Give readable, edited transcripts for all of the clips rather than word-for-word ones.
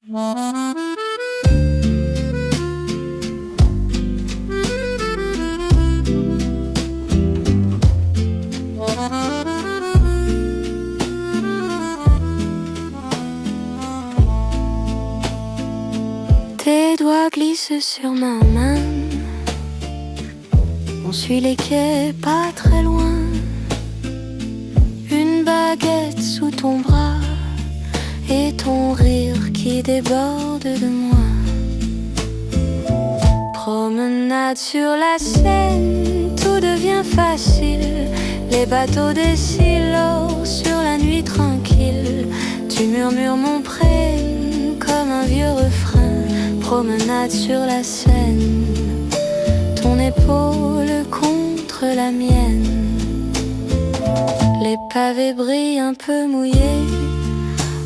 Tes doigts glissent sur ma main. On suit les quais pas très loin. Une baguette sous ton bras et ton rire qui déborde de moi. Promenade sur la Seine, tout devient facile. Les bateaux défilent sur la nuit tranquille. Tu murmures mon prénom comme un vieux refrain. Promenade sur la Seine, ton épaule contre la mienne. Les pavés brillent un peu mouillés.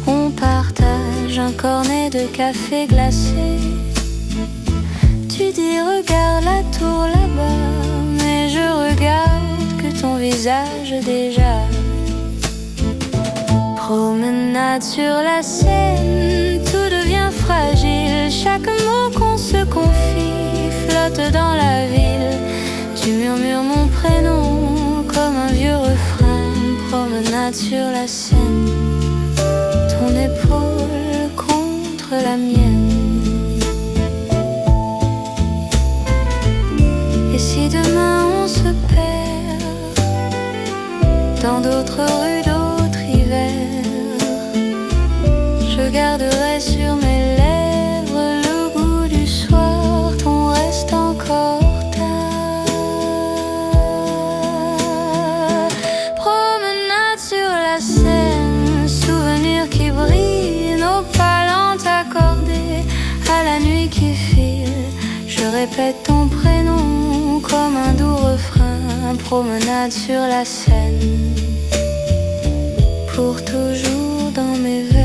On partage un cornet de café glacé. Tu dis regarde la tour là-bas, mais je regarde que ton visage déjà. Promenade sur la Seine, tout devient fragile. Chaque mot qu'on se confie flotte dans la ville. Tu murmures mon prénom comme un vieux refrain. Promenade sur la Seine, ton épaule contre la mienne. Et si demain on se perd dans d'autres rues, d'autres hivers, je garderai sur mes lèvres le goût du soir, ton reste encore tard. Promenade sur la Seine, souvenirs qui brillent, nos pas lentes accordées à la nuit qui file. Je répète ton prénom comme un doux refrain. Promenade sur la Seine, pour toujours dans mes veines.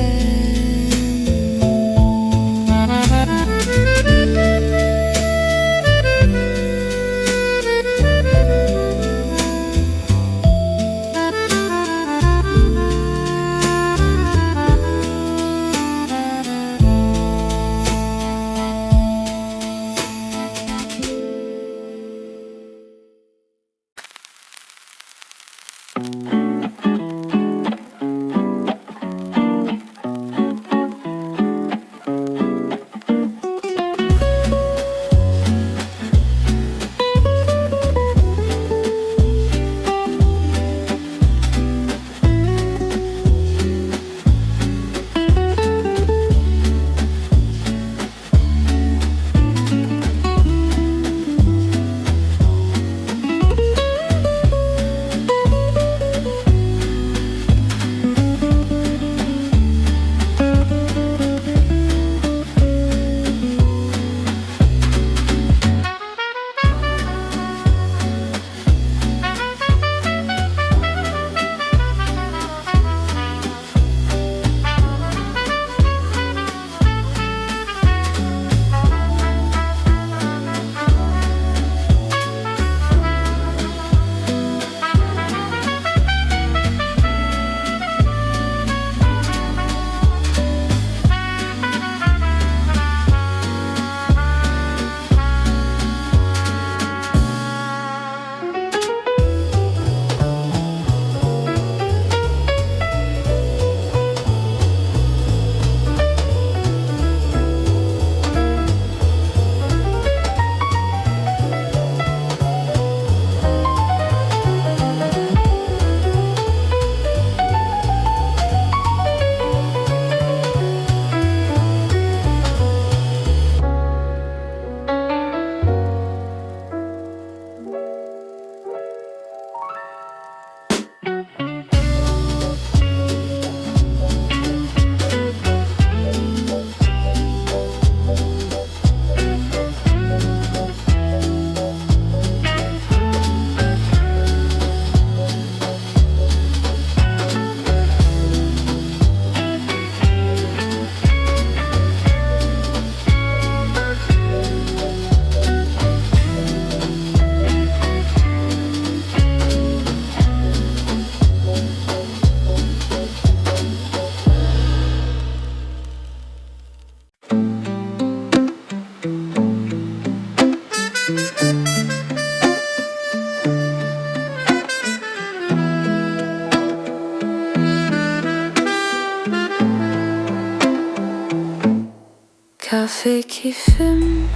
café qui fume,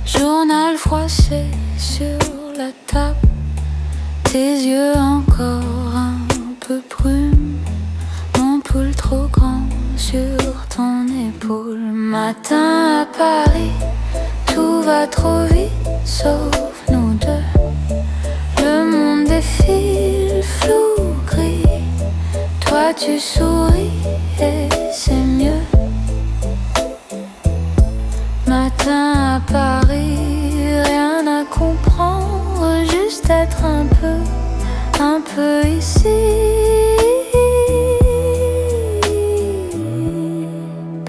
journal froissé sur la table, tes yeux encore un peu brume, mon pouls trop grand sur ton épaule. Matin à Paris, tout va trop vite sauf nous deux. Le monde défile flou gris, toi tu souris et c'est mieux. Matin à Paris, rien à comprendre, juste être un peu ici.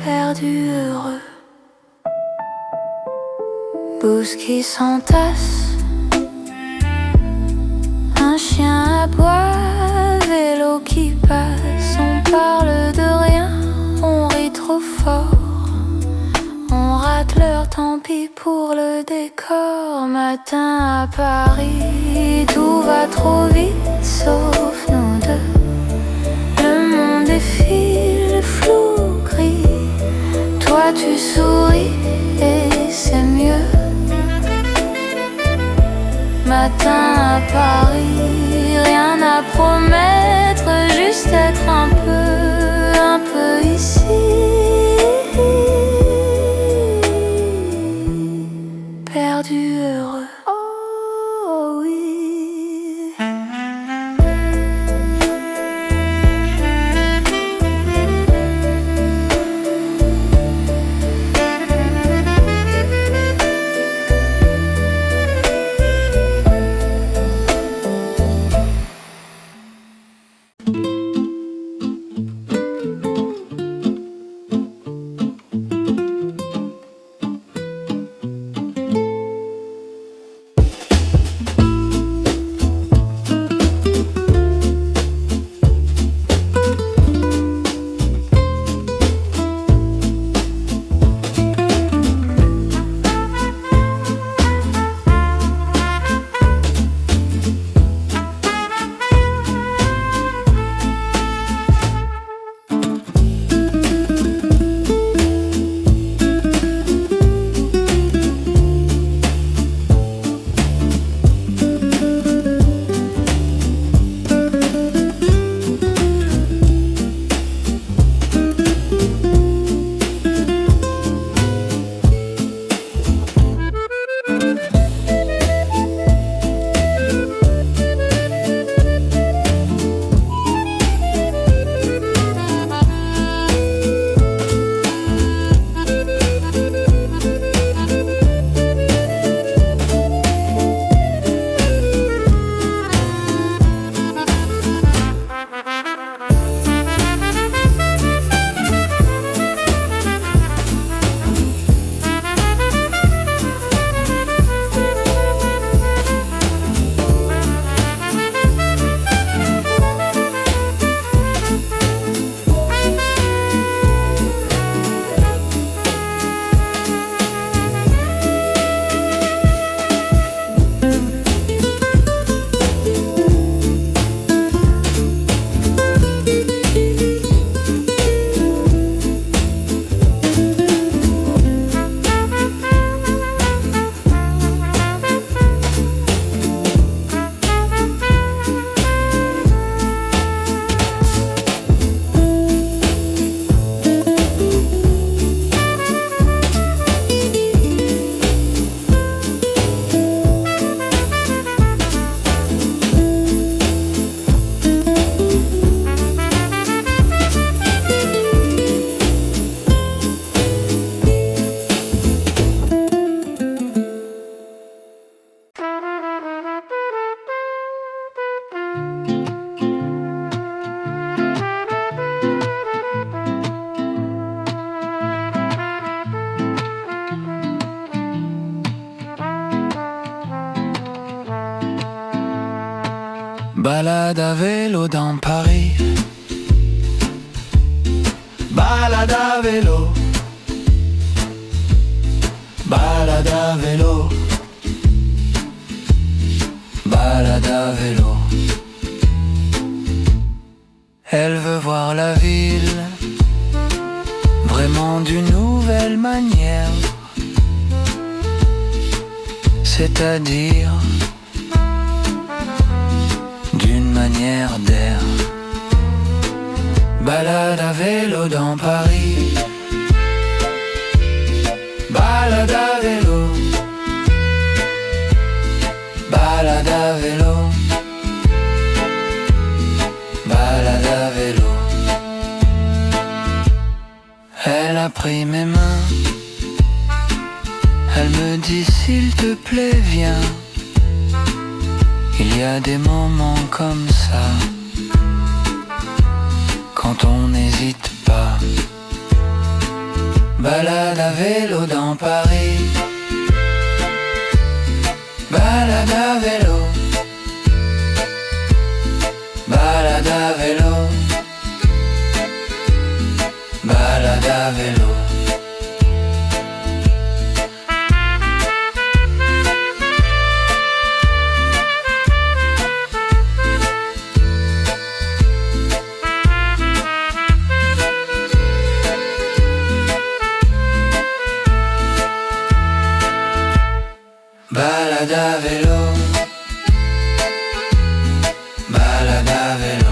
Perdu heureux, bouse qui s'entasse, un chien aboie, vélo qui passe. On parle de rien, on rit trop fort, on rate l'heure, tant pis pour le décor. Matin à Paris, tout va trop vite sauf nous deux. Le monde défile flou gris, toi tu souris et c'est mieux. Matin à Paris, rien à promettre, juste être un peu ici. Perdu heureux, oh oui. Balade à vélo dans Paris, balade à vélo, balade à vélo, balade à vélo. Elle veut voir la ville, vraiment d'une nouvelle manière, c'est-à-dire d'une manière d'air. Balade à vélo dans Paris, balade à vélo, balade à vélo, balade à vélo. Elle a pris mes mains, elle me dit s'il te plaît viens. Il y a des moments comme ça, quand on n'hésite pas. Balade à vélo dans Paris, balade à vélo, balade à vélo, balade à vélo. Balade à vélo, balade à vélo.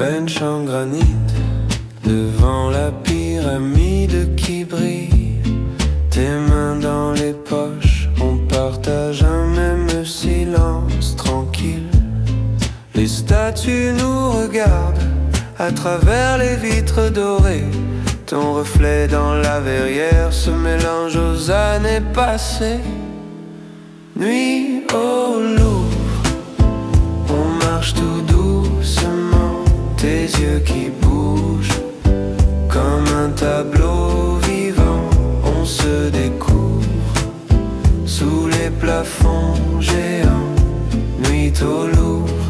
Bench en granit, devant la pyramide qui brille. Tes mains dans les poches, on partage un même silence tranquille. Les statues nous regardent à travers les vitres dorées. Ton reflet dans la verrière se mélange aux années passées. Nuit au Louvre, on marche tout doucement. Tes yeux qui bougent comme un tableau vivant. On se découvre sous les plafonds géants. Nuit au Louvre,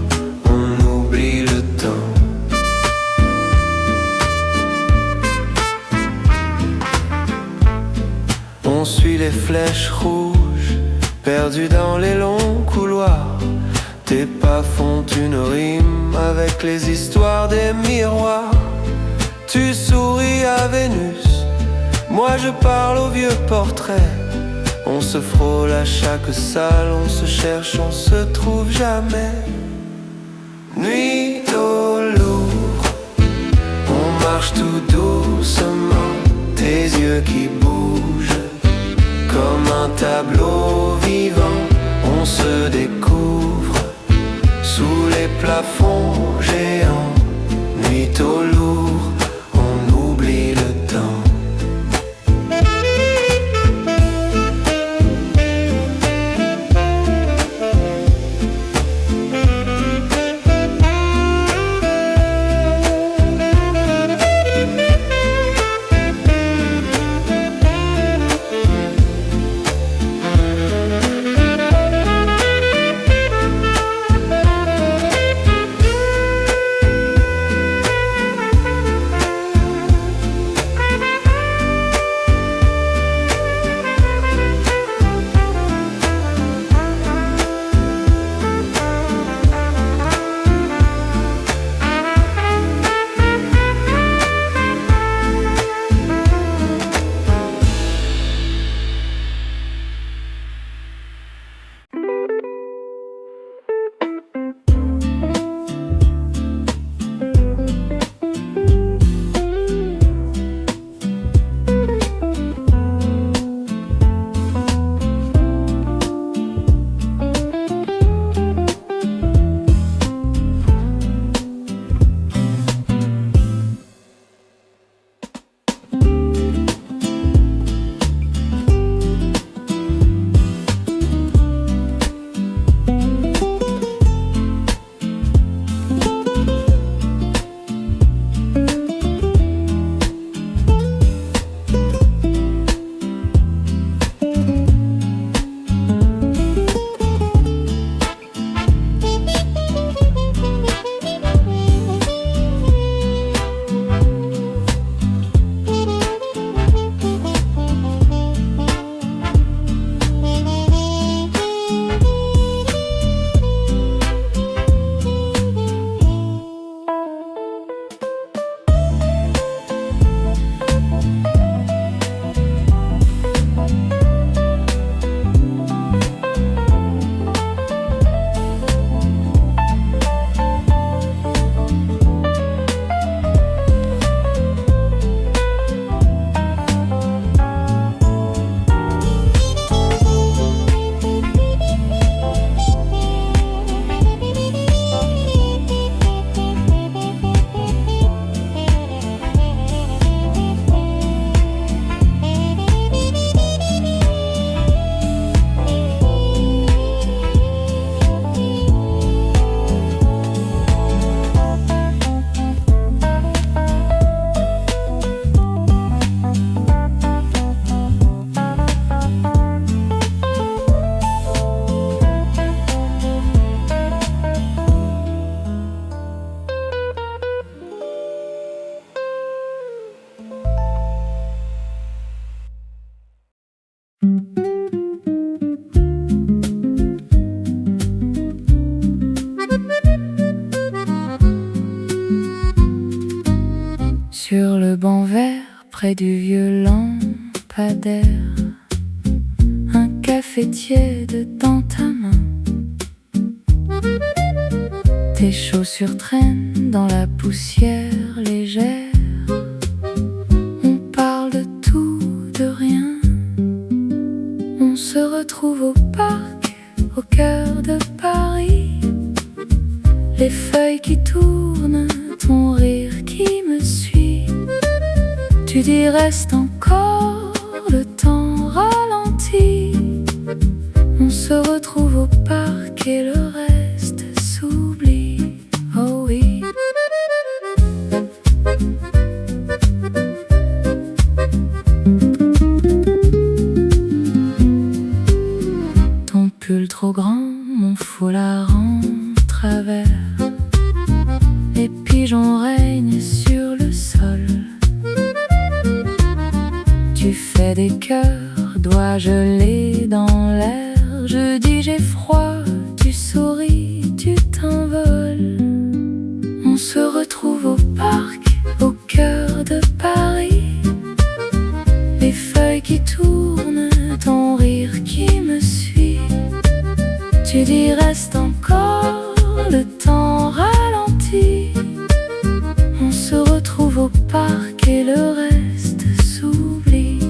on oublie le temps. On suit les flèches rouges perdu dans les longs couloirs. Tes pas font une rime avec les histoires des miroirs. Tu souris à Vénus, moi je parle au vieux portrait. On se frôle à chaque salle, on se cherche, on se trouve jamais. Nuit au lourd, on marche tout doucement, tes yeux qui bougent comme un tableau vivant. On se découvre sous les plafonds géants. Nuit au lourd, on oublie le temps. Sur le banc vert, près du vieux lampadaire, un café tiède dans ta main. Tes chaussures traînent dans la poussière légère. On parle de tout, de rien. On se retrouve au parc, au cœur de Paris. Les feuilles qui tournent, ton rire qui me suit. Tu dis reste encore, le temps ralentit. On se retrouve au parc et le reste s'oublie. Oh oui. Ton pull trop grand, mon foulard en travers. Les pigeons règnent sur le sol. Tu fais des cœurs, doigts gelés dans l'air. Je Tu dis reste encore, le temps ralentit. On se retrouve au parc et le reste s'oublie.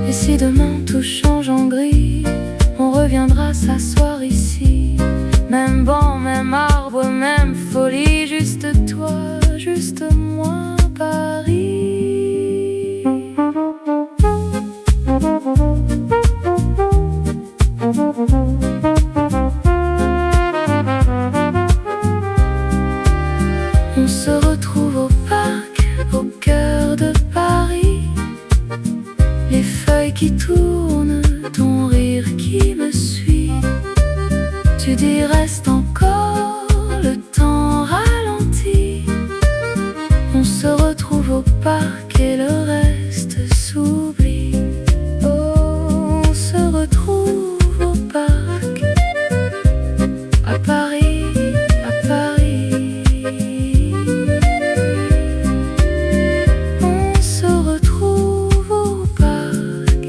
Et si demain tout change en gris, on reviendra s'asseoir ici. Même banc, même arbre, même folie. Juste toi, juste moi, Paris. On se retrouve au parc, au cœur de Paris. Les feuilles qui tournent, ton rire qui me suit. Tu dis reste encore, le temps ralentit. On se retrouve au parc et le reste s'oublie. Oh, on se retrouve au parc, à Paris, à Paris. On se retrouve au parc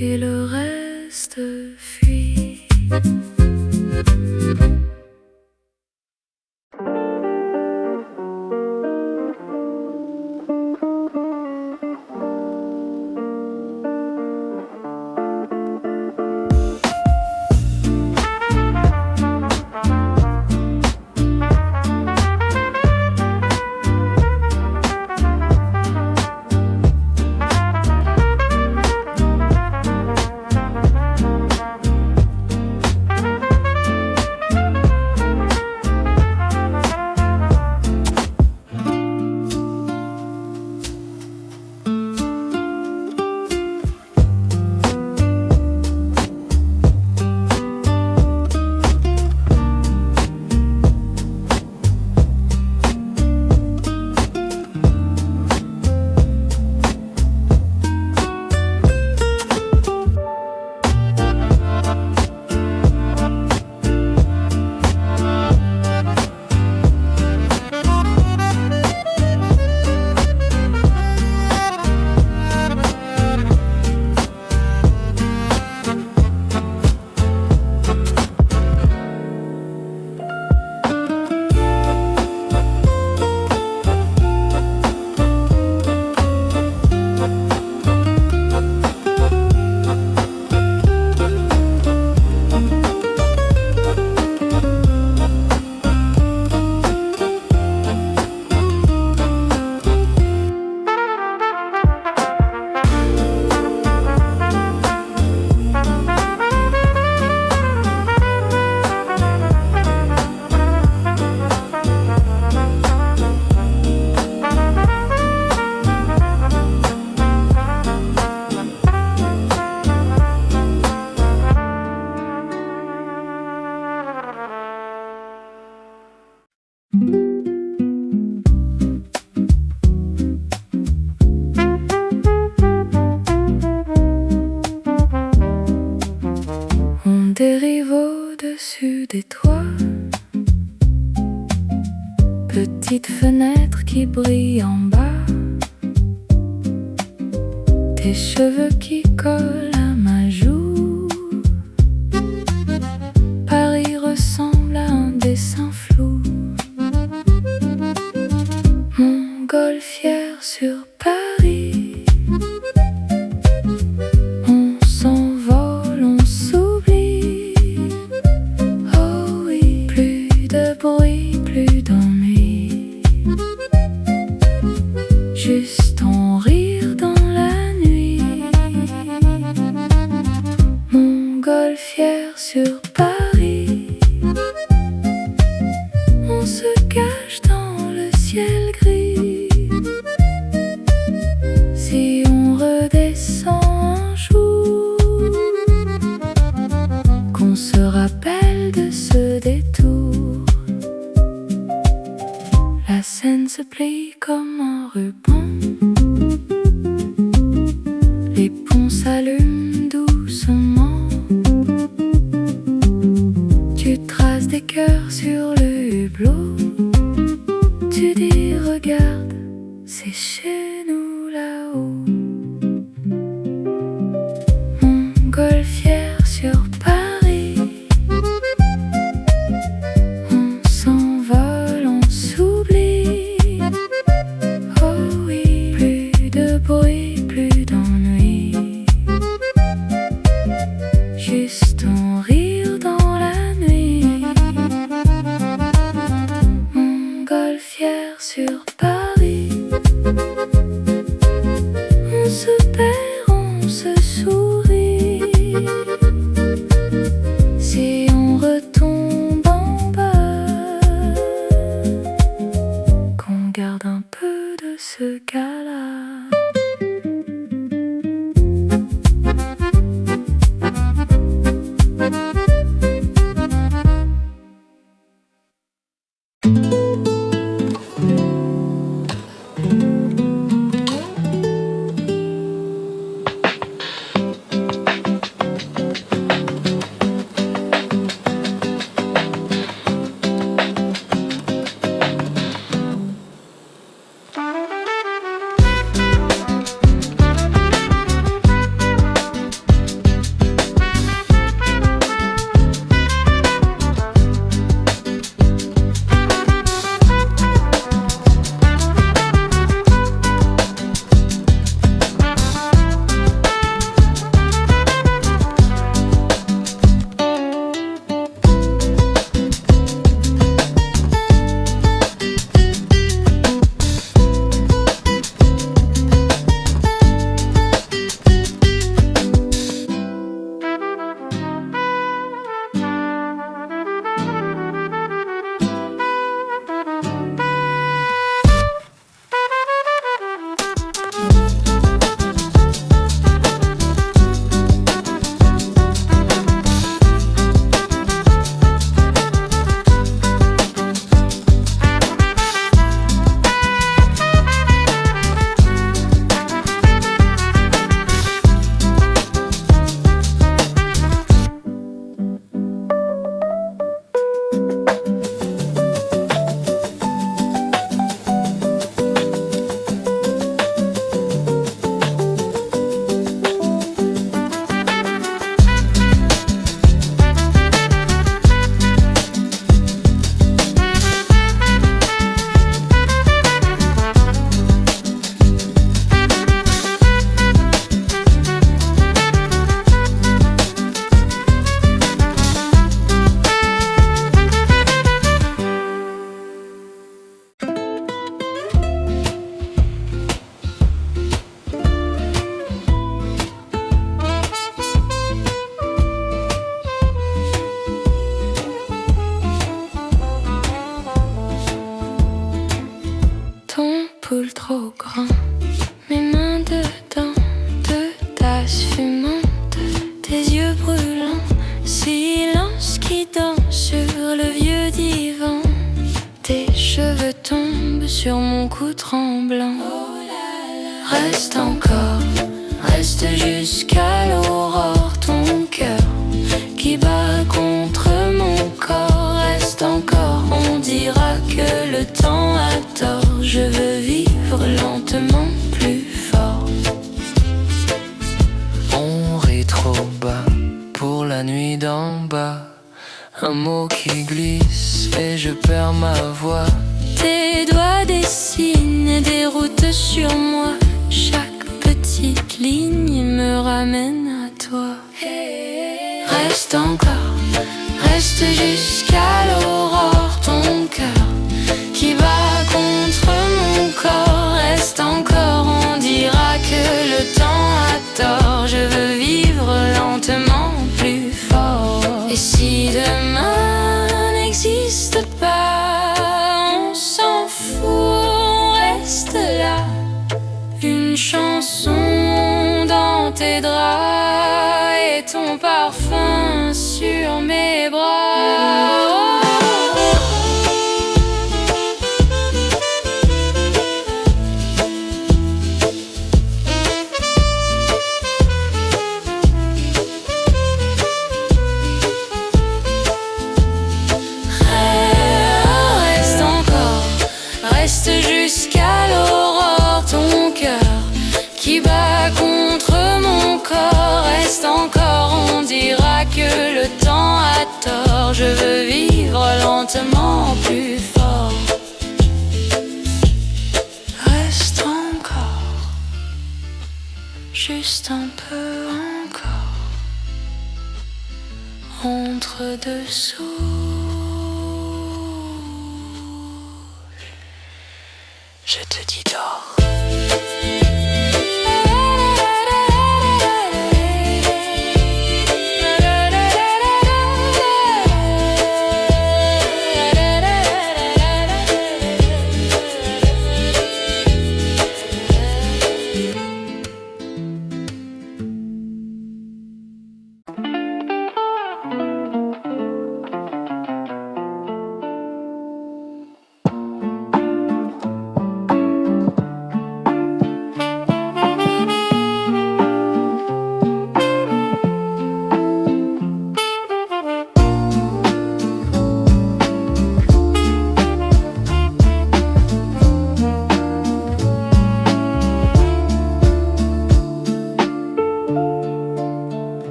et le reste fuit. On dérive au-dessus des toits, petite fenêtre qui brille en bas, tes cheveux qui collent à ma joue. Paris ressemble à un dessin flou. Montgolfière sur Paris, on s'envole, on s'oublie. Oh oui, plus de bruit, plus d'ennui, juste ton rire dans la nuit. Montgolfière sur Paris, on se cache dans le ciel gris. Si on redescend un jour, qu'on se rappelle de ce détour. La scène se plie comme un ruban, les ponts s'allument doucement. juste ton rire dans la nuit. Montgolfière sur Paris, on se perd, on se sourit. Si on retombe en bas, qu'on garde un peu de ce gars-là. Trop grand, mes mains dedans, deux tasses fumantes, tes yeux brûlants, silence qui danse sur le vieux divan. Tes cheveux tombent sur mon cou tremblant. Reste encore, reste jusqu'à l'aurore, ton cœur qui bat contre mon corps. Reste encore, on dira que le temps a tort. Je veux vivre lentement plus fort. On rit trop bas pour la nuit d'en bas. Un mot qui glisse et je perds ma voix. Tes doigts dessinent des routes sur moi. Chaque petite ligne me ramène à toi. Reste encore, reste jusqu'à l'aurore, ton cœur qui bat contre mon corps. Reste encore, on dira que le temps a tort. Je veux vivre lentement plus fort. Et si demain n'existe pas, on s'en fout, on reste là. Une chanson dans tes draps et ton parfum sur mes bras. Reste jusqu'à l'aurore, ton cœur qui bat contre mon corps. Reste encore, on dira que le temps a tort. Je veux vivre lentement plus fort. Reste encore, juste un peu encore. entre deux souches. Je te dis dors.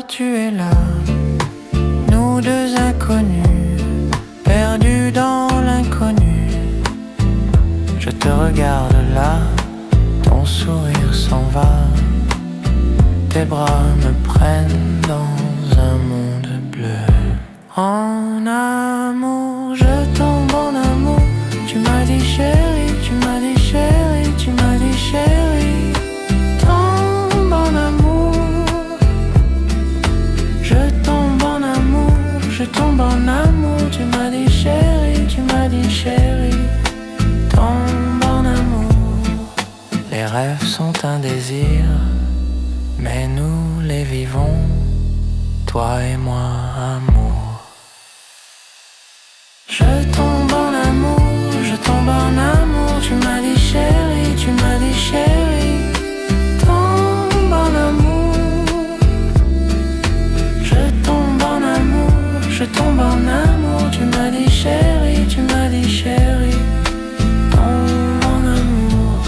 Tu es là, nous deux inconnus, perdus dans l'inconnu. Je te regarde là, ton sourire s'en va, tes bras me prennent dans un monde bleu. En amour, je tombe en amour. Tu m'as dit chérie, tu m'as dit chérie, tu m'as dit chérie. Tombe en amour. Je tombe en amour, tu m'as dit chérie, tu m'as dit chérie. Tombe en amour. Les rêves sont un désir, mais nous les vivons, toi et moi, amour. Je tombe en amour, je tombe en amour, tu m'as dit chérie, tu m'as dit chérie. Tombe en amour. Je tombe en amour, tu m'as dit chérie, tu m'as dit chérie. Tombe en amour.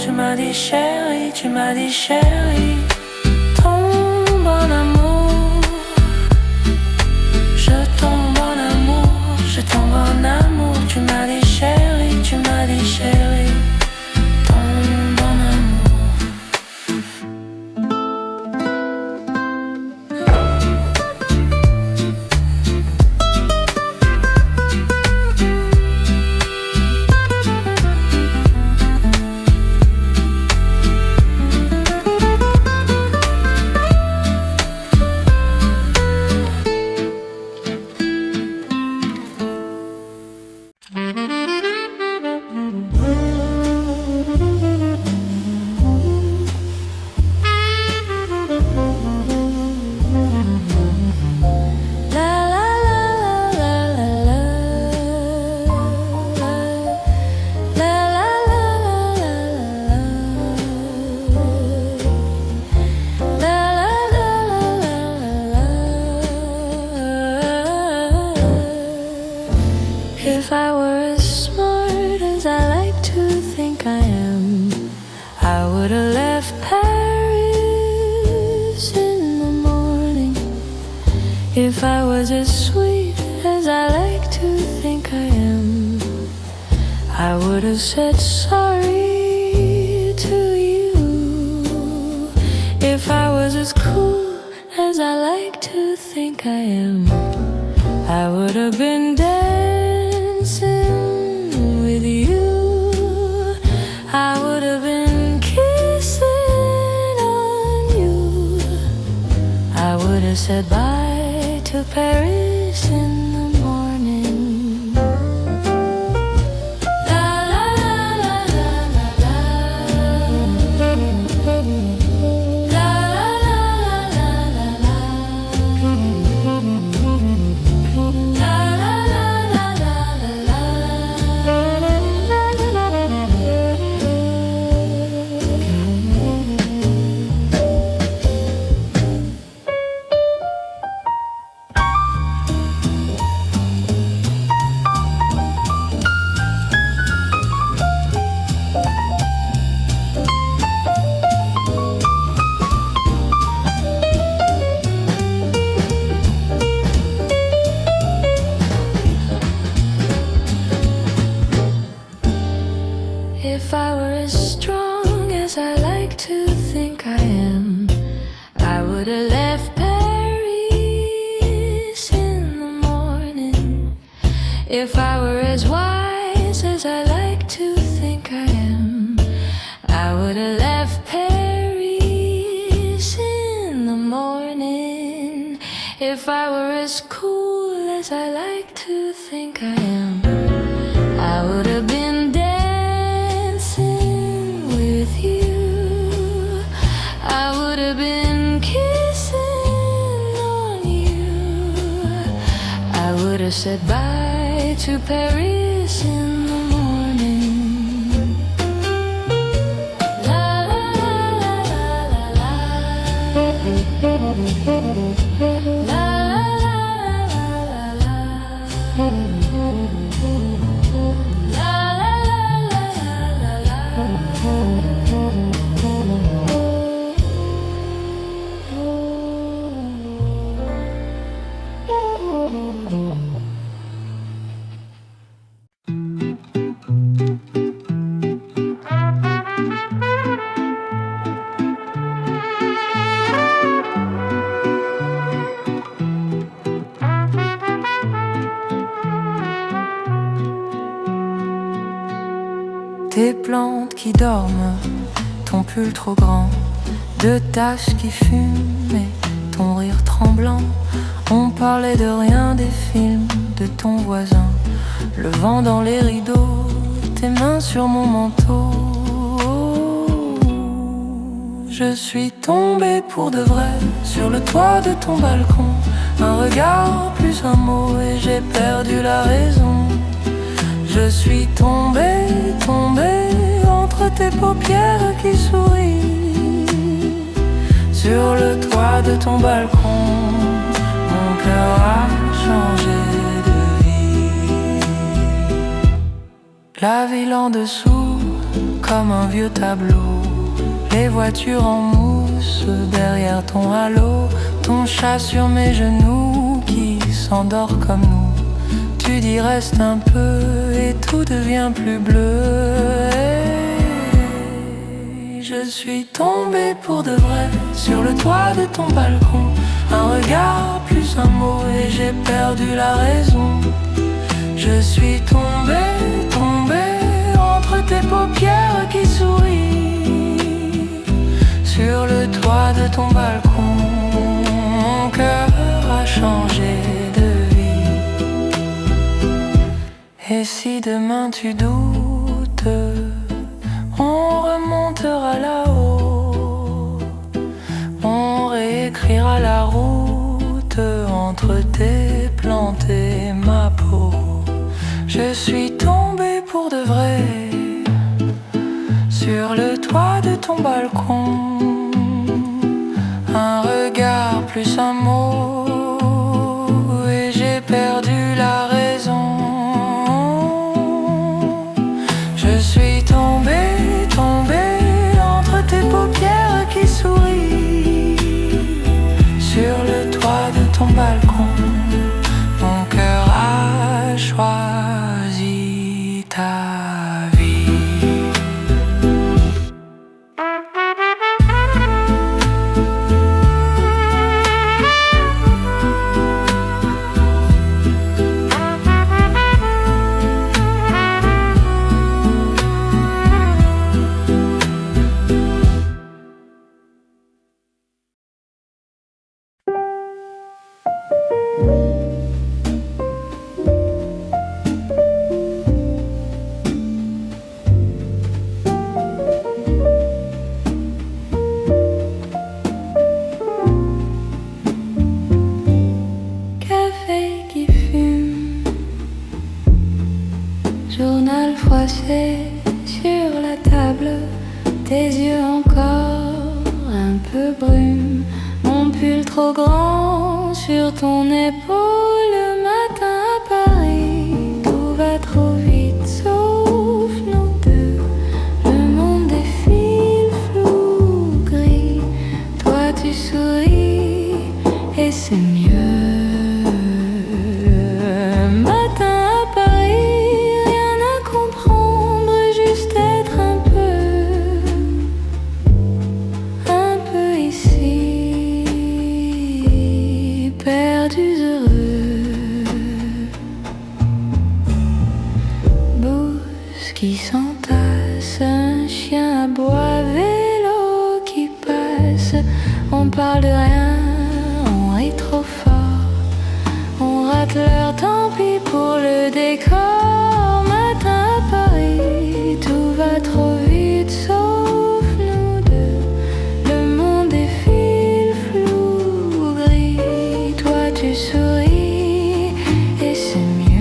Tu m'as dit chérie, tu m'as dit chérie. Tombe en amour. Je tombe en amour, je tombe en amour. Tu m'as dit chérie, tu m'as dit chérie. Tombe en amour. If I were as smart as I like to think I am, I would have left Paris in the morning. If I was as sweet as I like to think I am, I would have said sorry to you. If I was as cool as I like to think I am, I would have been dancing with you. I would have been kissing on you. I would have said bye to Paris in the morning. La la la la la la la. La la la la la la. If I were as strong as I like to think I am, I would have left Paris in the morning. If I were as wise as I like to think I am, I would have left Paris in the morning. If I were as cool as I like to think I am, I would have been dancing with you. I would have been kissing on you. I would have said bye to Paris in the morning. La la la la la la. La la la la la la. Tes plantes qui dorment, ton pull trop grand, deux taches qui fument et ton rire tremblant. On parlait de rien, des films, de ton voisin, le vent dans les rideaux, tes mains sur mon manteau. Je suis tombée pour de vrai sur le toit de ton balcon. Un regard plus un mot et j'ai perdu la raison. Je suis tombée, tombée entre tes paupières qui sourient. Sur le toit de ton balcon, mon cœur a changé de vie. La ville en dessous, comme un vieux tableau. Les voitures en mousse derrière ton halo. Ton chat sur mes genoux qui s'endort comme nous. Tu dis reste un peu et tout devient plus bleu. Et je suis tombée pour de vrai sur le toit de ton balcon. Un regard plus un mot et j'ai perdu la raison. Je suis tombée, tombée entre tes paupières qui sourient. Sur le toit de ton balcon, mon cœur a changé de vie. Et si demain tu doutes, on remontera là-haut. On réécrira la route entre tes plantes et ma peau. Je suis tombée pour de vrai sur le toit de ton balcon. Un regard plus un mot et j'ai perdu la raison. Journal froissé sur la table, tes yeux encore un peu brume, mon pull trop grand sur ton épaule. Le matin à Paris, tout va trop vite sauf nous deux. Le monde défile flou gris, toi tu souris et c'est mieux. Qui s'entasse, un chien aboie, vélo qui passe. On parle de rien, on rit trop fort, on rate l'heure, tant pis pour le décor. Matin à Paris, tout va trop vite sauf nous deux. Le monde défile flou gris, toi tu souris et c'est mieux.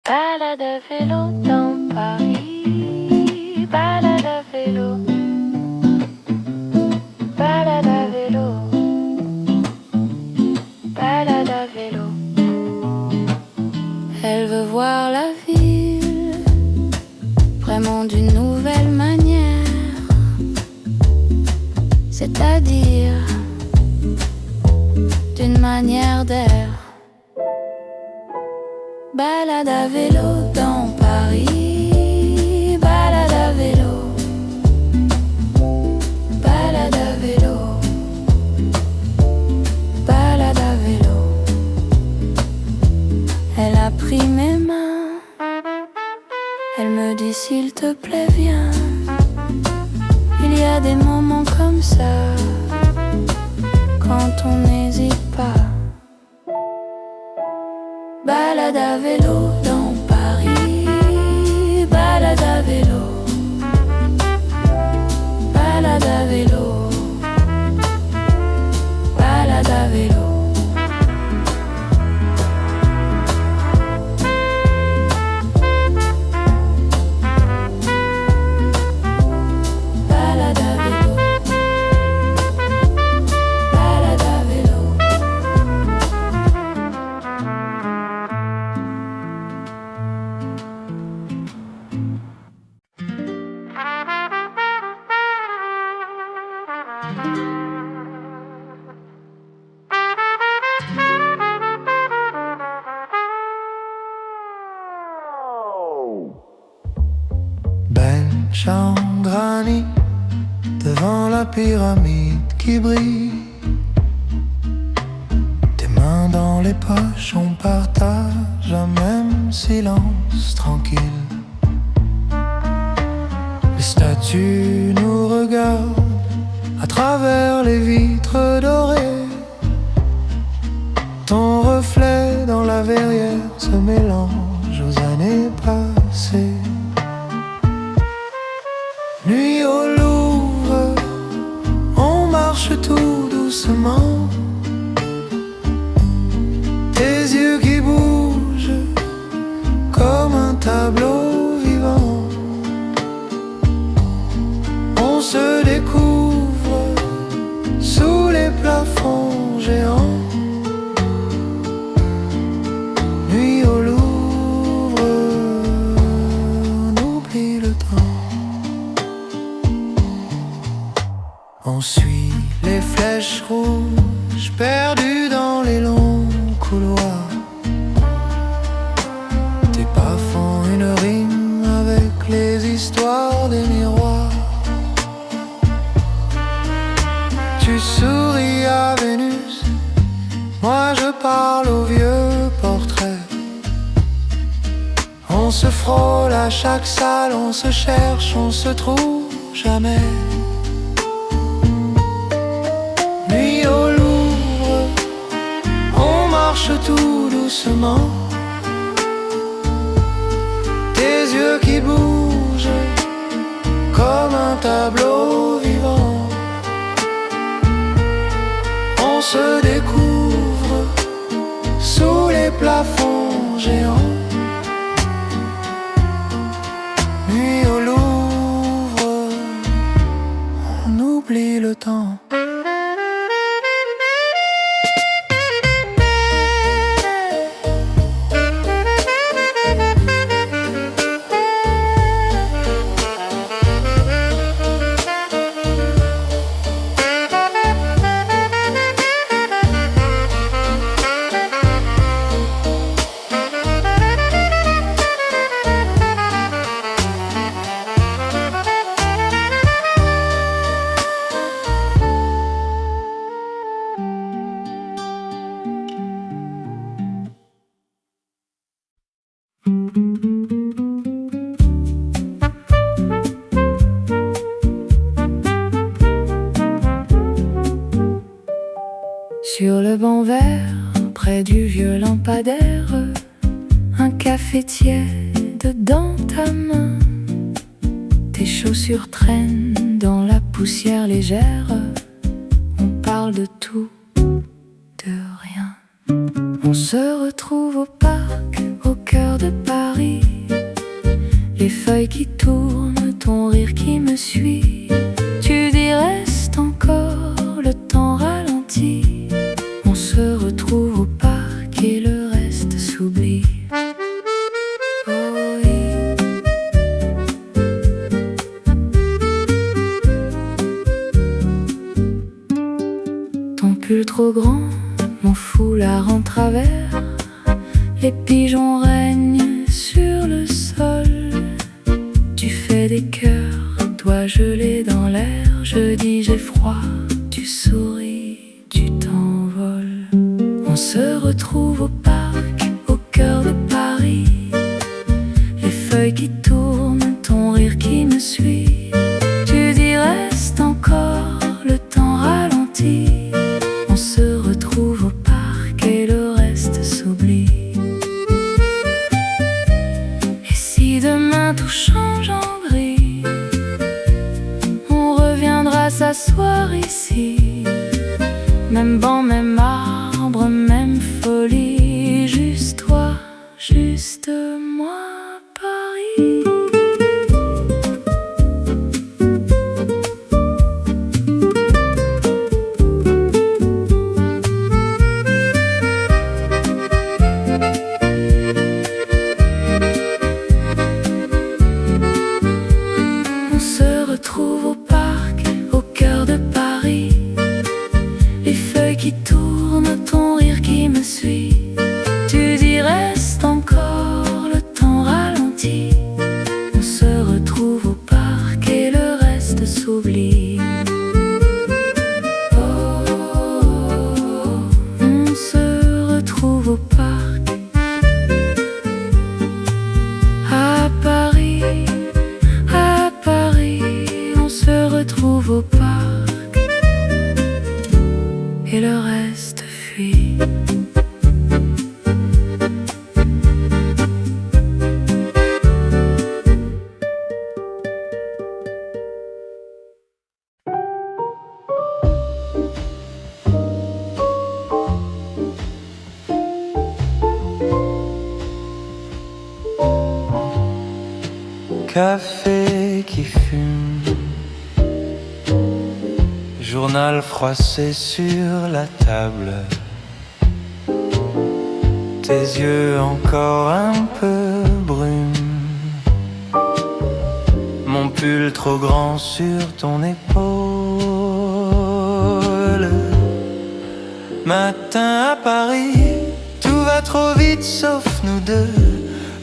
Balade à vélo dans Paris, balade à vélo, balade à vélo, balade à vélo. Elle veut voir la ville vraiment d'une nouvelle manière, c'est-à-dire d'une manière d'air. Balade à vélo dans Paris, balade à vélo, balade à vélo, balade à vélo. Elle a pris mes mains, elle me dit s'il te plaît viens. Il y a des moments comme ça, quand on n'hésite pas. Balade à vélo dans Paris, balade à vélo, balade à vélo, balade à vélo. Bench en granit devant la pyramide qui brille. Tes mains dans les poches, on partage un même silence tranquille. Les statues nous regardent à travers les vitres dorées. Ton reflet dans la verrière se mélange aux années passées. Nuit au Louvre, on marche tout doucement. Tes yeux qui bougent comme un tableau vivant. On se découvre sous les plafonds géants. Nuit au Louvre, on oublie le temps. On suit les flèches rouges perdues dans les longs couloirs. Tes pas font une rime avec les histoires des miroirs. Tu souris à Vénus, moi je parle au vieux portrait. On se frôle à chaque salle, on se cherche, on se trouve jamais. Nuit au Louvre, on marche tout doucement. Tes yeux qui bougent comme un tableau vivant. On se découvre sous les plafonds géants. Nuit au Louvre, on oublie le temps. Sur le banc vert, près du vieux lampadaire, un café tiède dans ta main. Tes chaussures traînent dans la poussière légère. On parle de tout, de rien. On se retrouve au parc, au cœur de Paris. Les feuilles qui tournent, ton rire qui me suit. Tu dis reste encore, le temps ralentit. On se retrouve au parc et le reste s'oublie. Oh oui. Ton pull trop grand, mon foulard en travers. Les pigeons règnent sur le sol. Tu fais des cœurs, doigts gelés dans l'air. Je dis j'ai froid, tu souris, tu t'envoles. On se retrouve au parc, au cœur de Paris. Les feuilles qui tournent, ton rire qui me suit. Tu dis reste par ici. Même banc, même arbre, même folie. Juste toi, juste moi, Paris. On se retrouve au parc, au cœur de Paris. Les feuilles qui tournent, ton rire qui me suit. Tu dis reste encore, le temps ralentit. On se retrouve au parc et le reste s'oublie. On se retrouve au parc à Paris, à Paris. On se retrouve au parc et le reste fuit. Café qui fume, journal froissé sur la table, tes yeux encore un peu brumes, mon pull trop grand sur ton épaule. Matin à Paris, tout va trop vite sauf nous deux.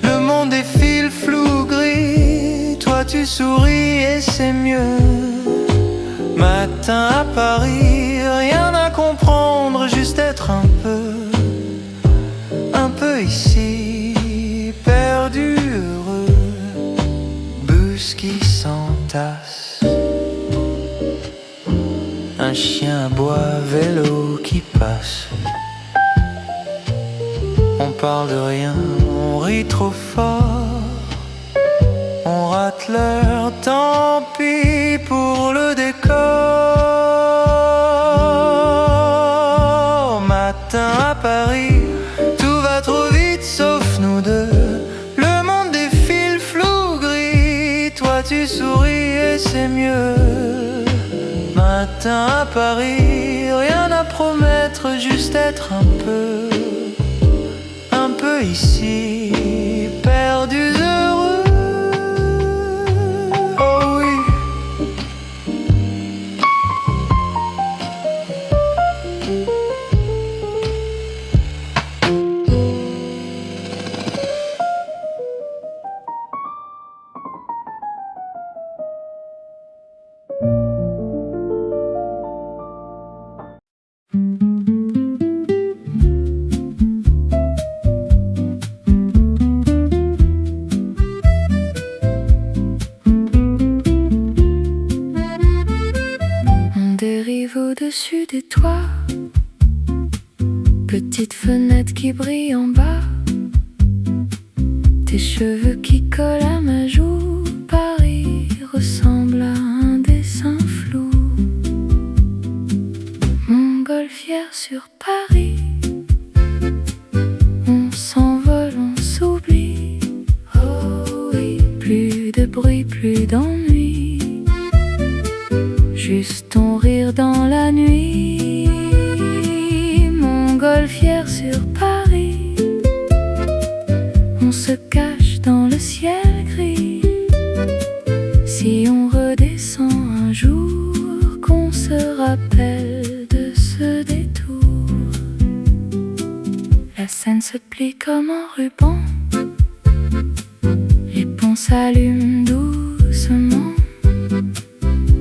Le monde défile flou gris, toi tu souris et c'est mieux. Matin à Paris, rien à comprendre, juste être un peu ici, perdu, heureux. Bus qui s'entasse, un chien aboie, vélo qui passe. On parle de rien, on rit trop fort, on rate l'heure, tant pis pour le décor. Matin à Paris, tout va trop vite sauf nous deux. Le monde défile flou gris, toi tu souris et c'est mieux. Matin à Paris, rien à promettre, juste être un peu ici, perdus heureux. Oh oui. Au-dessus des toits, petite fenêtre qui brille en bas, tes cheveux qui collent à ma joue. Paris ressemble à un dessin flou. Montgolfière sur Paris, on s'envole, on s'oublie. Oh oui, plus de bruit, plus d'ennui, juste ton rire dans la nuit. Montgolfière sur Paris, on se cache dans le ciel gris. Si on redescend un jour, qu'on se rappelle de ce détour. La scène se plie comme un ruban, les ponts s'allument doucement.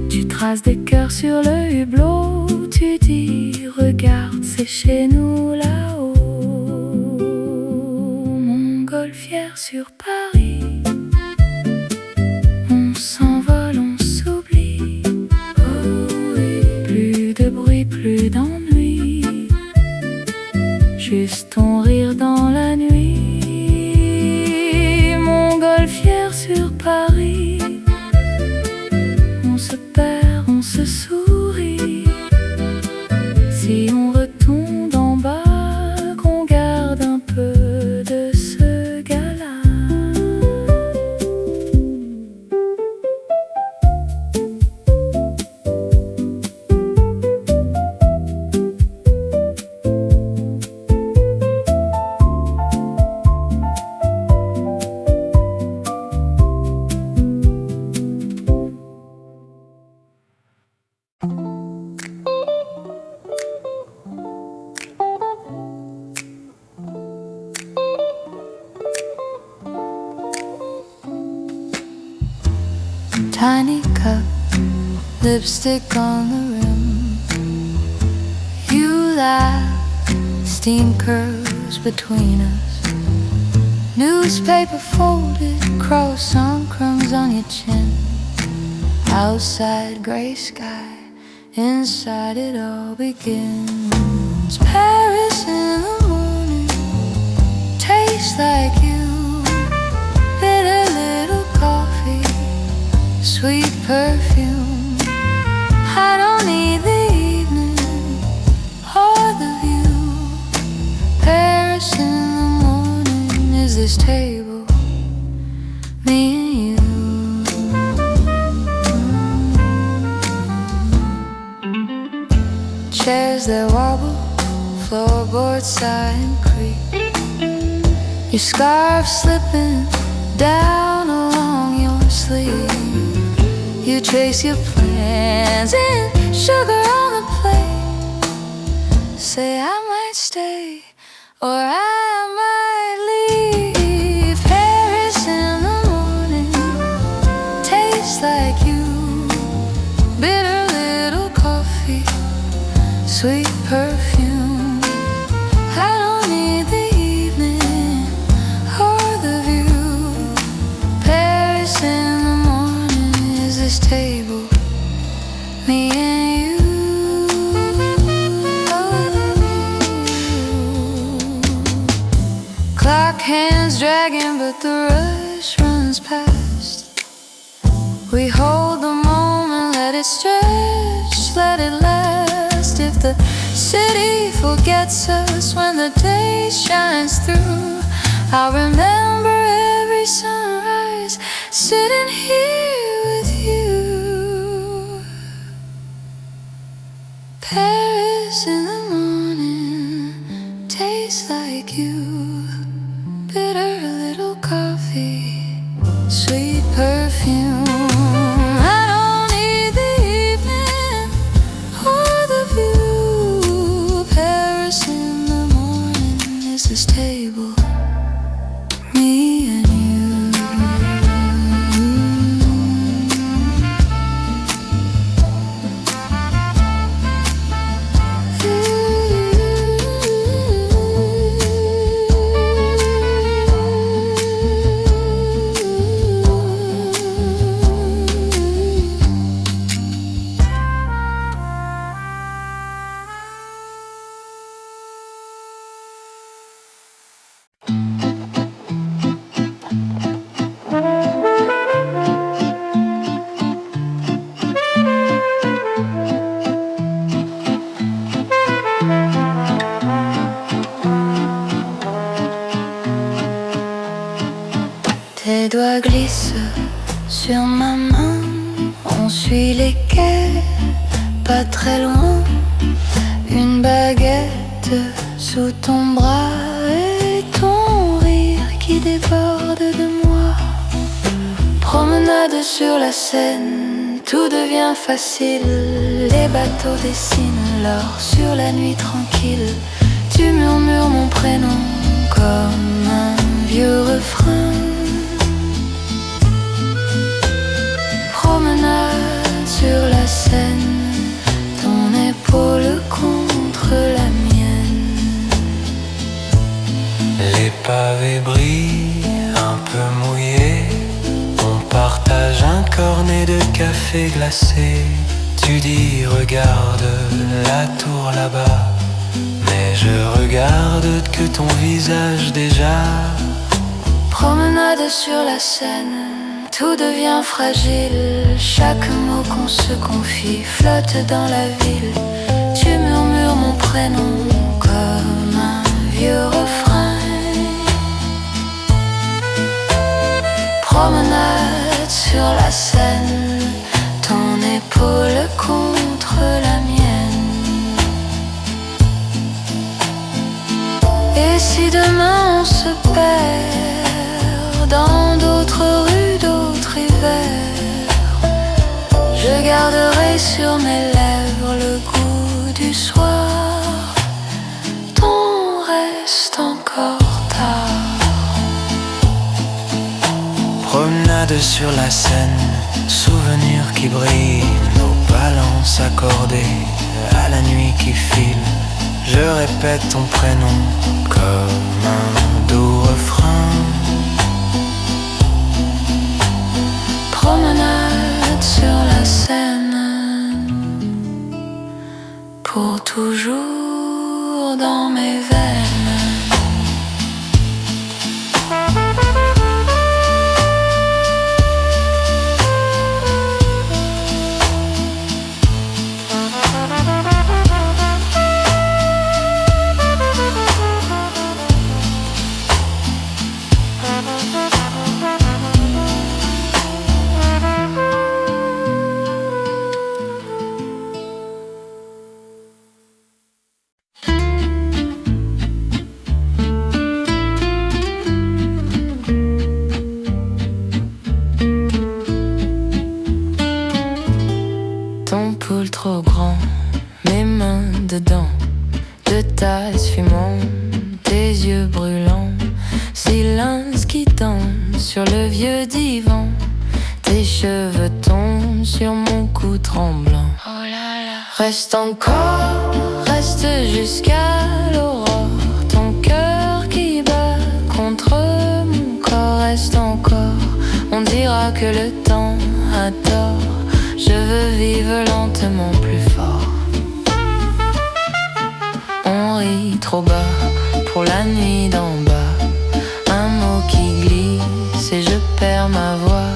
Tu traces des cœurs sur le hublot, tu dis regarde c'est chez nous là-haut. Montgolfière sur Paris, on s'envole, on s'oublie. Oh oui, plus de bruit, plus d'ennui, juste ton rire dans la nuit. Montgolfière sur Paris, on se perd, on se sourit. Tiny cup, lipstick on the rim. You laugh, steam curls between us. Newspaper folded, croissant crumbs on your chin. Outside gray sky, inside it all begins. Paris in the morning, tastes like you. Bitter little coffee, sweet perfume. I don't need the evening or the view. Paris in the morning is this table, me and you. Chairs that wobble, floorboards sigh and creak. Your scarf slipping down along your sleeve. You trace your plans in sugar on the plate. Say I might stay or I might leave. Paris in the morning tastes like you. Bitter little coffee, sweet perfume. I don't need the evening or the view. Paris in the morning is this table, me and you. Clock hands dragging, but the rush runs past. We hold the moment, let it stretch, let it last. If the city forgets us when the day shines through, I'll remember every sunrise sitting here with you. Paris in the morning tastes like you. Bitter little coffee, sweet perfume. I don't need the evening or the view. Paris in the morning is this table, me and you. Tes doigts glissent sur ma main, on suit les quais, pas très loin. Une baguette sous ton bras et ton rire qui déborde de moi. Promenade sur la Seine, tout devient facile. Les bateaux dessinent l'or sur la nuit tranquille. Tu murmures mon prénom comme un vieux refrain. Promenade sur la Seine, ton épaule contre la mienne. Les pavés brillent, un peu mouillés. On partage un cornet de café glacé. Tu dis regarde la tour là-bas, mais je regarde que ton visage déjà. Promenade sur la Seine, tout devient fragile. Chaque mot qu'on se confie flotte dans la ville. Tu murmures mon prénom comme un vieux refrain. Promenade sur la Seine, ton épaule contre la mienne. Et si demain on se perd dans d'autres rues, d'autres hivers, je garderai sur mes lèvres le goût du soir. Ton reste encore tard. Promenade sur la scène, souvenirs qui brillent, nos balances accordées à la nuit qui file. Je répète ton prénom comme un doux refrain. Promenade sur la Seine, pour toujours dans mes veines. Trop grand, mes mains dedans, de tasse fumante, tes yeux brûlants, silence qui tombe sur le vieux divan, tes cheveux tombent sur mon cou tremblant. Oh là là. Reste encore, reste jusqu'à l'aurore, ton cœur qui bat contre mon corps, reste encore, on dira que le temps a tort. Je veux vivre lentement plus fort. On rit trop bas pour la nuit d'en bas. Un mot qui glisse et je perds ma voix.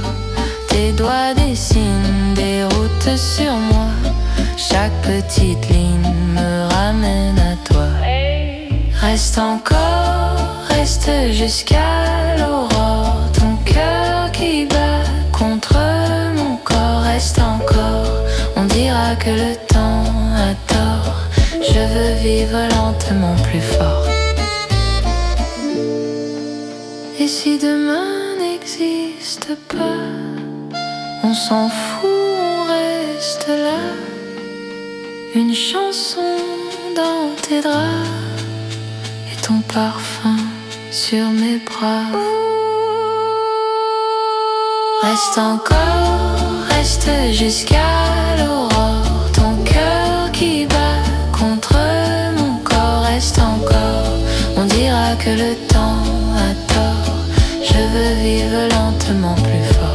Tes doigts dessinent des routes sur moi. Chaque petite ligne me ramène à toi. Reste encore, reste jusqu'à l'aurore. Ton cœur qui bat contre mon corps, reste encore, on dira que le temps a tort. Je veux vivre lentement plus fort. Et si demain n'existe pas, on s'en fout, on reste là. Une chanson dans tes draps et ton parfum sur mes bras. Reste encore, reste jusqu'à l'aurore. Ton cœur qui bat contre mon corps, reste encore, on dira que le temps a tort. Je veux vivre lentement plus fort.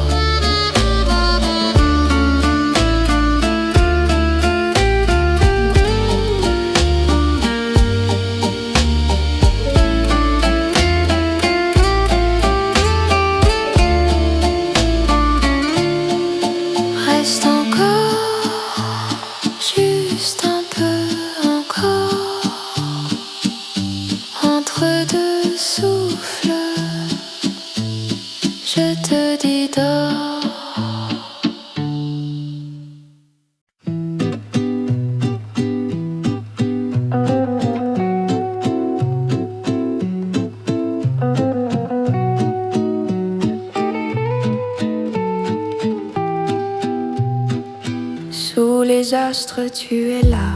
Tu es là,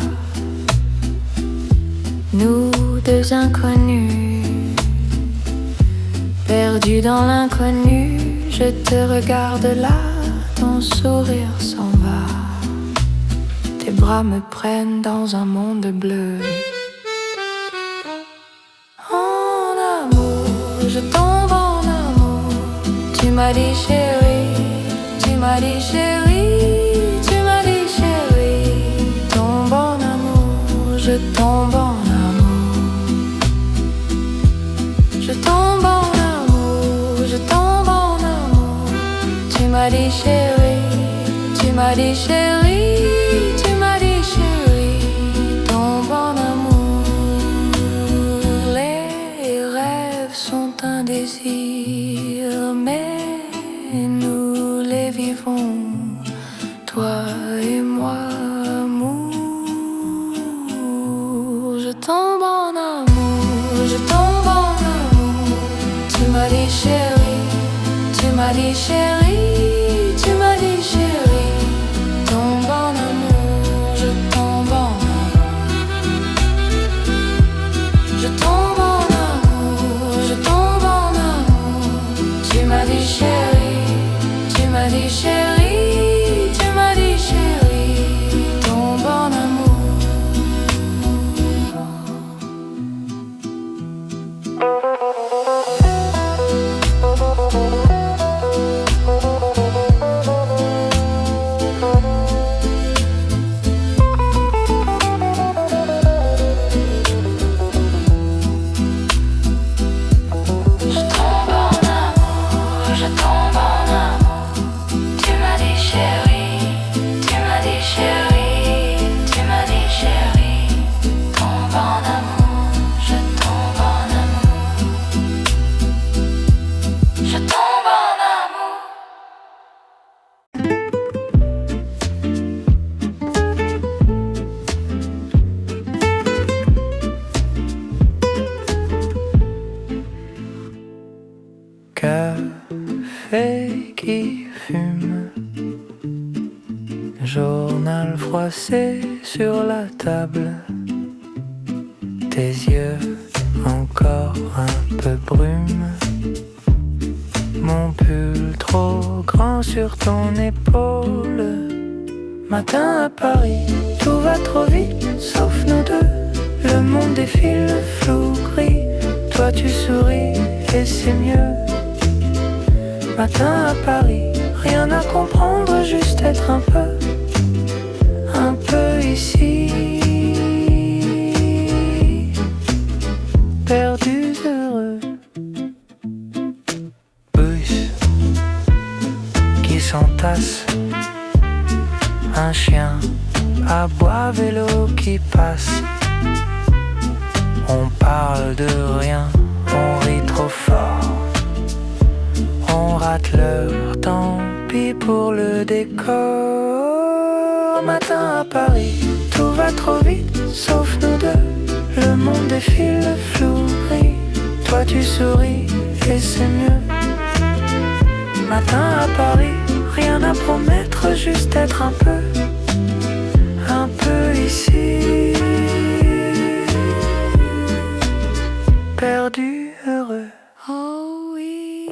nous deux inconnus, perdus dans l'inconnu. Je te regarde là, ton sourire s'en va. Tes bras me prennent dans un monde bleu. En amour, je tombe en amour. Tu m'as dit chérie, tu m'as dit chérie. Je tombe en amour. Je tombe en amour. Je tombe en amour. Tu m'as dit chérie. Tu m'as dit chérie. Tu m'as dit chérie. Tombe en amour. Les rêves sont un désir, mais nous les vivons, toi et moi. Je tombe en amour, je tombe en amour. Tu m'as dit chérie, tu m'as dit chérie, tu m'as dit chérie. Tombe en amour, je tombe en amour. Je tombe en amour, je tombe en amour. Tu m'as dit chérie, froissés sur la table. Tes yeux encore un peu brume. Mon pull trop grand sur ton épaule. Matin à Paris, tout va trop vite, sauf nous deux. Le monde défile, flou, gris. Toi tu souris et c'est mieux. Matin à Paris, rien à comprendre, juste être un peu ici. Perdus heureux. Bus qui s'entasse. Un chien à bois vélo qui passe. On parle de rien, on rit trop fort. On rate l'heure, tant pis pour le décor. Matin à Paris, tout va trop vite, sauf nous deux. Le monde défile, flou, gris. Toi tu souris et c'est mieux. Matin à Paris, rien à promettre, juste être un peu ici. Perdu, heureux. Oh oui.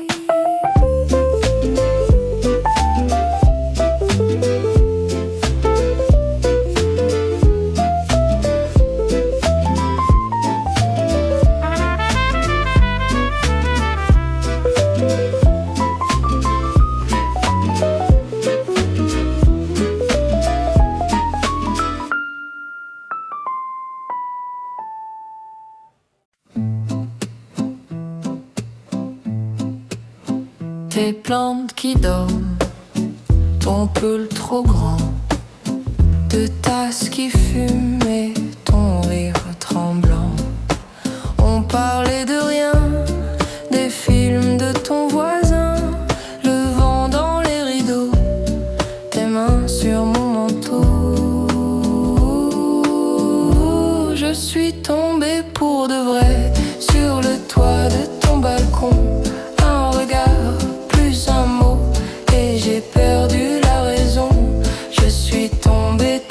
Tes plantes qui dorment, ton pull trop grand, deux tasses qui fument et ton rire tremblant. On parlait de rien, des films de ton voisin, le vent dans les rideaux, tes mains sur mon manteau. Je suis tombée pour de vrai sur le toit de ton balcon. Un regard, un mot, et j'ai perdu la raison. Je suis tombée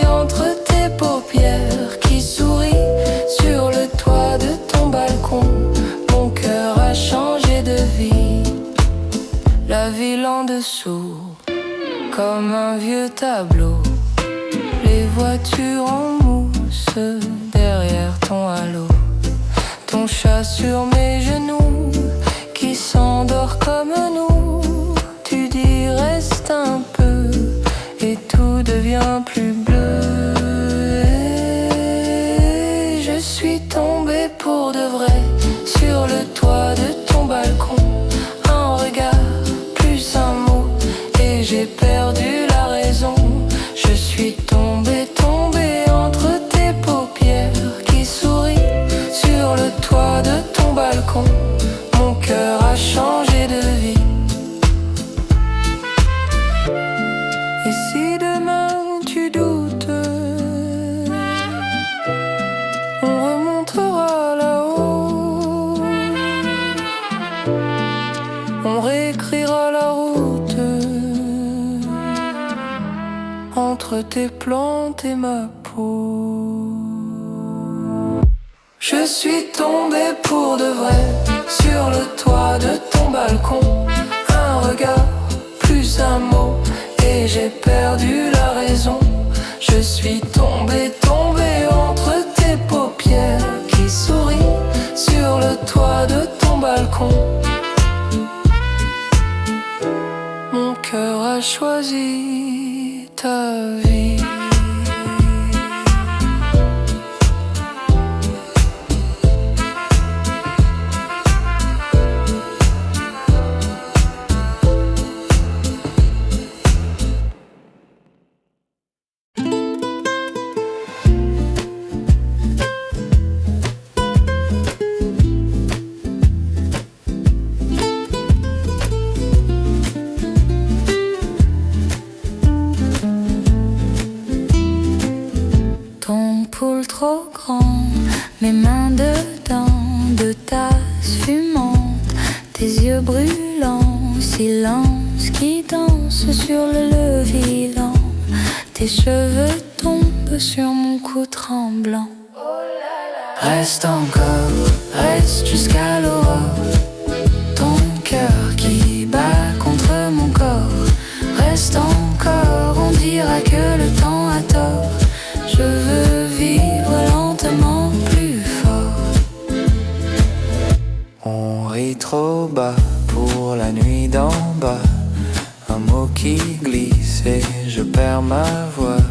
entre tes paupières qui sourient sur le toit de ton balcon. Mon cœur a changé de vie. La ville en dessous, comme un vieux tableau. Les voitures en mousse derrière ton halo. Ton chat sur mes genoux qui s'endort comme nous. Tu dis reste un peu et tout devient plus bleu. Et je suis tombée pour de vrai sur le toit de ton balcon. Un regard plus un mot et j'ai perdu la raison. Je suis tombée entre tes paupières qui sourient sur le toit de ton balcon. Mon cœur a changé de vie. Et si demain tu doutes, on remontera là-haut. On réécrira la route entre tes plantes et ma peau. Je suis tombée pour de vrai sur le toit de ton balcon. Un regard plus un mot et j'ai perdu la raison. Je suis tombée entre tes paupières qui sourient sur le toit de ton balcon. Mon cœur a choisi ta vie. Trop grand, mes mains dedans, de tasses fumantes, tes yeux brûlants, silence qui danse sur le levier lent, Tes cheveux tombent sur mon cou tremblant. Reste encore, reste jusqu'à l'aurore. Ton cœur qui bat contre mon corps. Reste encore, on dira que le temps a tort. Je veux vivre lentement plus fort. On rit trop bas pour la nuit d'en bas. Un mot qui glisse et je perds ma voix.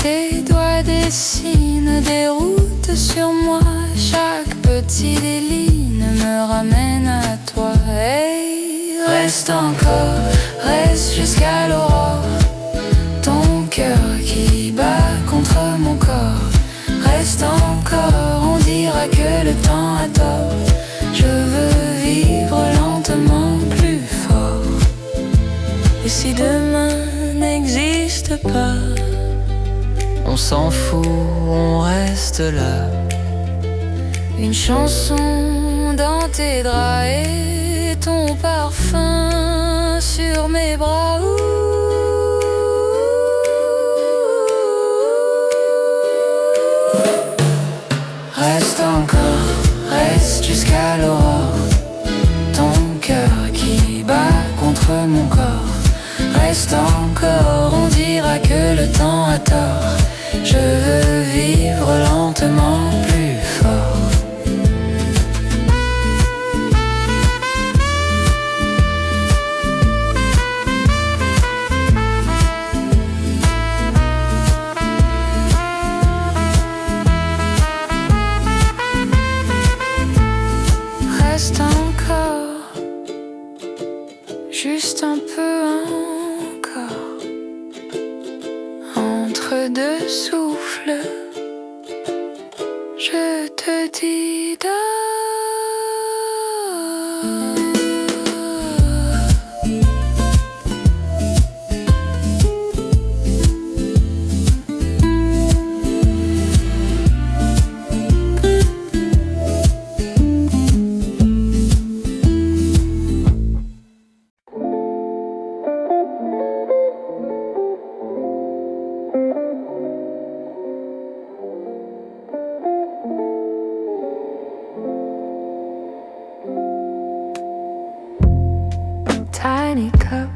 Tes doigts dessinent des routes sur moi. Chaque petit délit me ramène à toi. Hey, reste encore, reste jusqu'à l'aurore. Ton cœur qui bat contre mon corps. Reste encore, on dira que le temps a tort. Je veux vivre lentement plus fort. Et si demain n'existe pas, on s'en fout, on reste là. une chanson dans tes draps et ton parfum sur mes bras. Reste encore, reste jusqu'à l'aurore. Ton cœur qui bat contre mon corps. Reste encore, on dira que le temps a tort. Je veux vivre lentement plus fort. Reste encore, juste un peu encore. Entre deux souffles, je te dis dors. Tiny cup,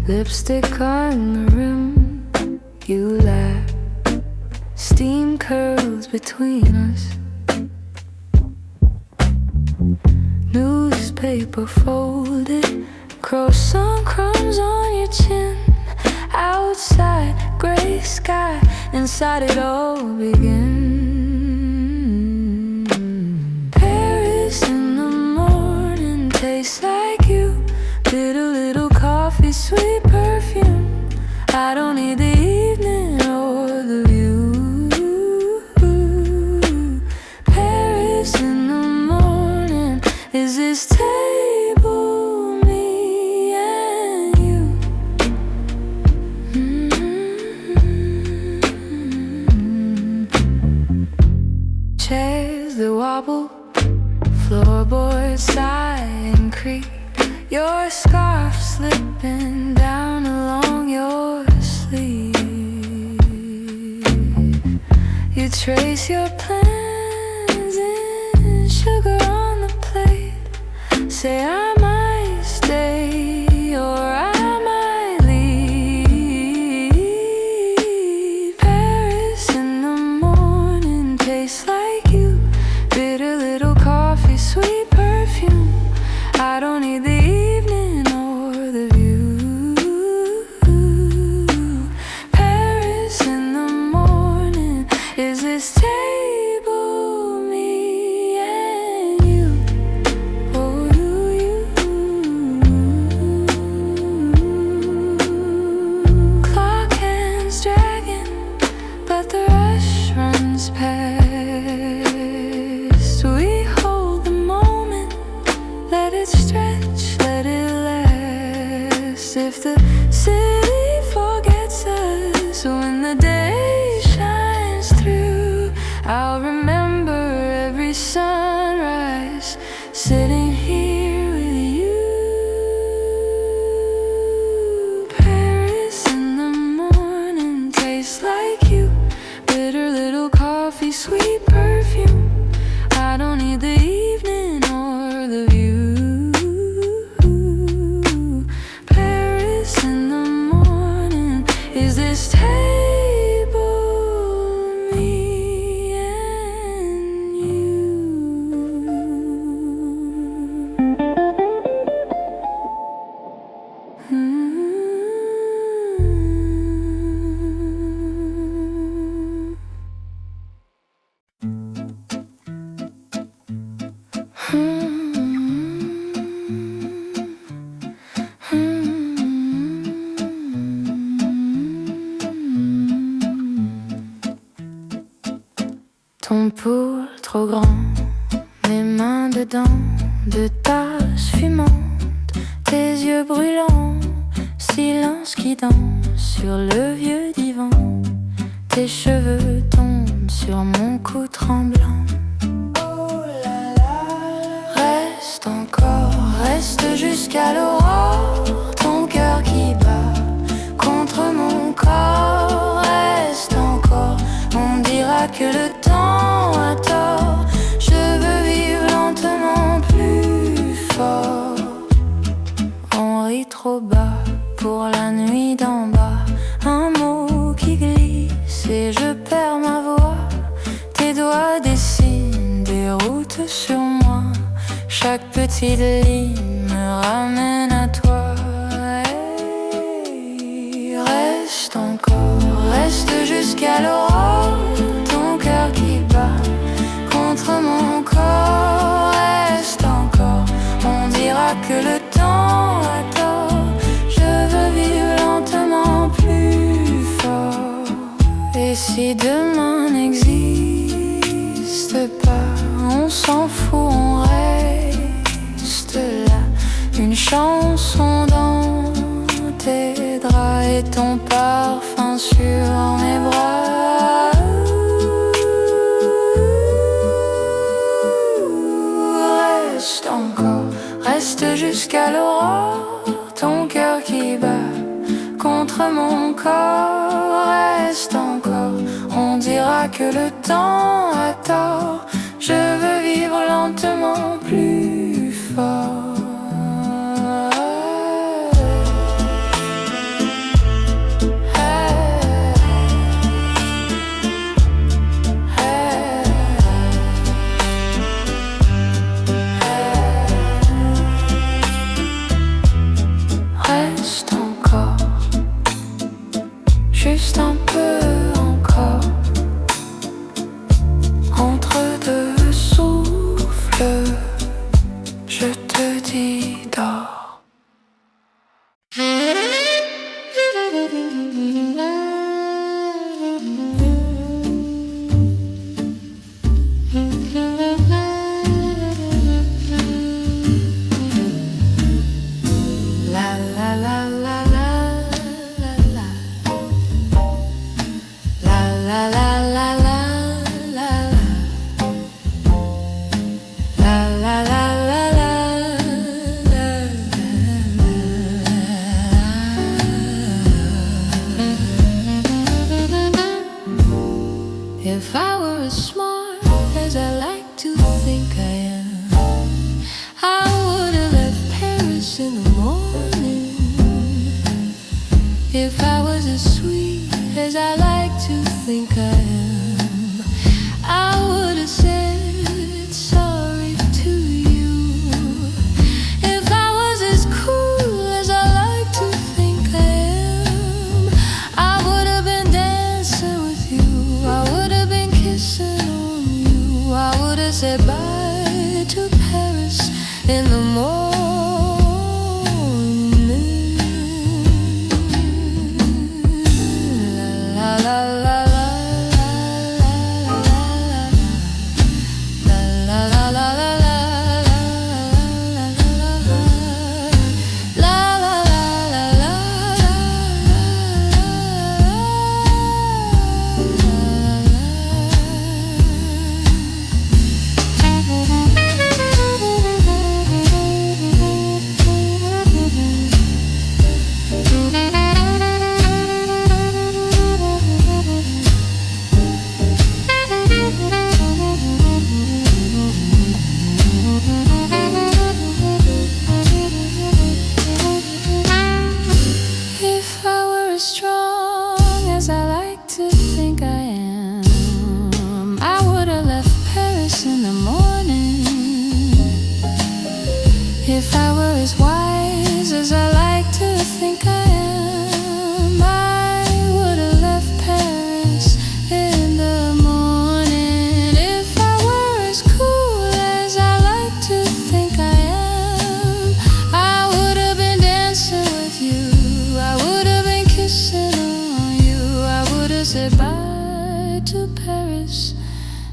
lipstick on the rim. You laugh, steam curls between us. Newspaper folded, croissant crumbs on your chin. Outside, gray sky, inside it all begins. Paris in the morning tastes like you. Did a little coffee, sweet perfume. I don't need the evening or the view. Paris in the morning, is this table me and you? Chairs that wobble, floorboards sigh and creak. Your scarf slipping down along your sleeve. You trace your plans in sugar on the plate. Say I might stay or I might leave. Paris in the morning tastes like you. Bitter little coffee, sweet perfume. I don't need the evening or the view. Paris in the morning, is this table me and you? Oh, you. Clock hands dragging, but the rush runs past. We hold the moment, let it stretch, let it last. If the city forgets us when the day shines through, I'll remember every sunrise sitting here with you. Paris in the morning. Ton pool trop grand, mes mains dedans, de tasses fumantes, tes yeux brûlants, silence qui danse sur le vieux divan. Tes cheveux tombent sur mon cou tremblant. Oh là là, reste encore, reste jusqu'à l'aurore. Ton cœur qui bat contre mon corps, reste encore. On dira que le temps a tort. Je veux vivre lentement plus fort. On rit trop bas pour la nuit d'en bas. Un mot qui glisse et je perds ma voix. Tes doigts dessinent des routes sur moi. Chaque petite ligne me ramène à toi. Hey, reste encore, reste jusqu'à l'aurore. Ton cœur qui bat contre mon corps, reste encore. On dira que le temps a tort. Je veux vivre lentement plus fort. Et si demain n'existe pas, on s'en fout, on reste là. Une chanson dans tes draps et ton parfum sur mes bras. Reste encore, reste jusqu'à l'aurore. Ton cœur qui bat contre mon corps, reste encore. On dira que le temps a tort. Je veux vivre lentement plus fort. Reste encore, juste un peu encore. Entre deux souffles, je te dis dors. La la la la la la la. La la la la la la la. La la la la la la. If I were as smart as I like to think I am, I would have left Paris in the morning. If I was as sweet as I like to think I am, I would have said sorry to you. If I was as cool as I like to think I am, I would have been dancing with you. I would have been kissing on you. I would have said bye to Paris in the morning. La la la la If I were as wise as I like to think I am, I would have left Paris in the morning. If I were as cool as I like to think I am, I would have been dancing with you. I would have been kissing on you. I would have said bye to Paris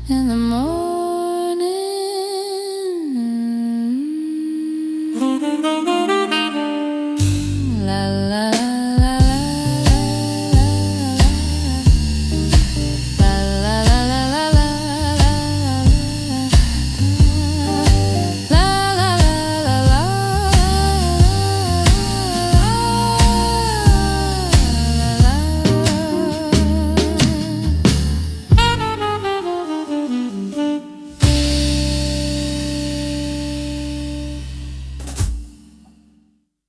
in the morning.